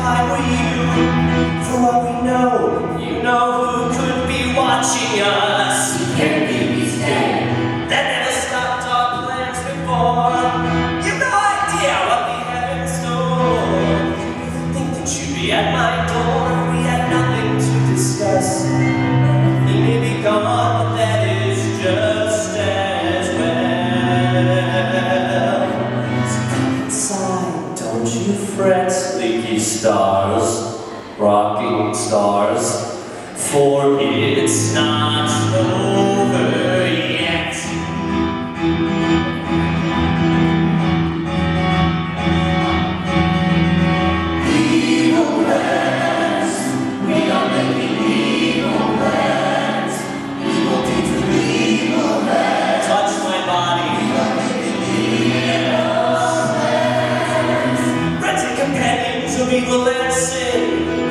I were you. For what we know, you know who could be watching us. You can't be these days. That never stopped our plans before. You've no idea what we have in store. Think that you'd be at my door if we had nothing to discuss. He may be gone, but that is just as well. So come inside, don't you fret, leaky stars, rocking stars, for it's not over yet. Evil plans, we are making evil plans. Evil things with evil plans. Touch my body. We are making evil plans. Friends and companions of evil and sin,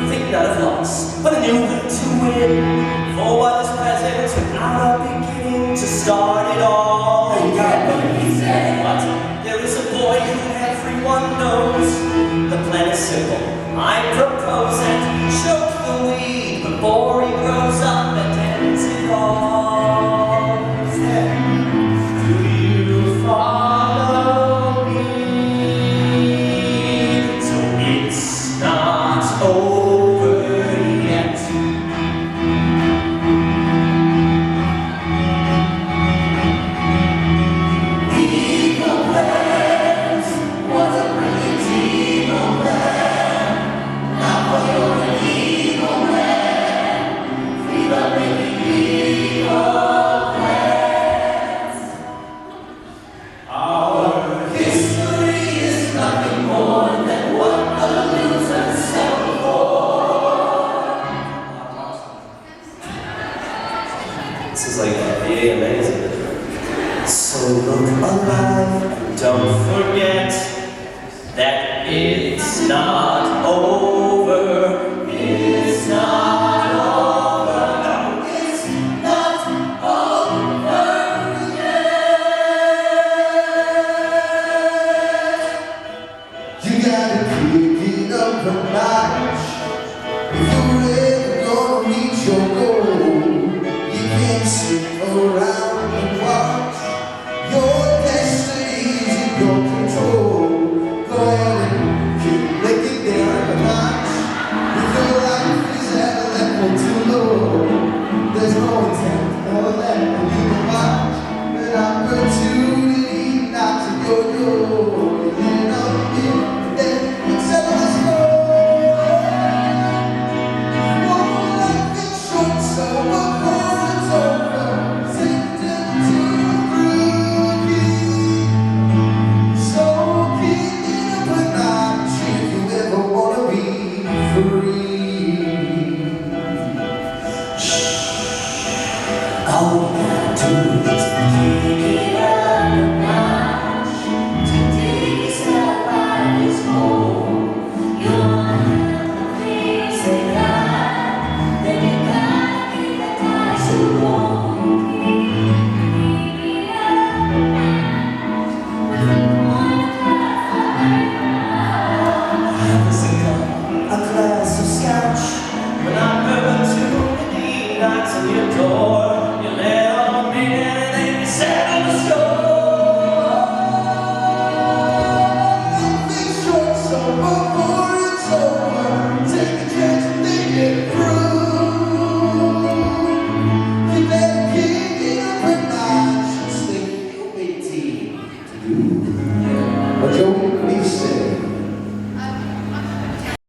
think not of loss, but a new way to win. For what is present without a beginning to start it all. You can't be these days. But there is a boy who everyone knows. The plan is simple. I propose that he choke the weed before he grows up and ends it all. Do you follow me? So it's not over yet. Evil plans, what's a brilliant evil plan? Now for you're an evil man. We are making evil plans. Our history is nothing more than what the losers settle for. This is like really amazing. So look alive and don't forget that it's not over. It's not over. No, It's not over yet. You gotta pick it up a notch. If you're ever gonna reach your goal, you can't sit around and watch. Your destiny's in your control. Go ahead and keep licking Darren a notch. If your life is at a level too low, there's no intent or let you to watch. An opportunity knocks at your door. And up you, then it's a let's go. Oh, life is short, so before it's over, sink into groovy. So keep it up a notch if you ever wanna be free. all we gotta do is pick it up a notch. Today is not life is whole. You'll have the things they got. Then you gotta keep the ties you want. A glass of scotch. When I'm over to the knocks on your door, you let all in and then you settle the score. Life is short, so before it's over, take a chance and think it through. You better kick it up a notch and stay 18 to do what you'll be saying.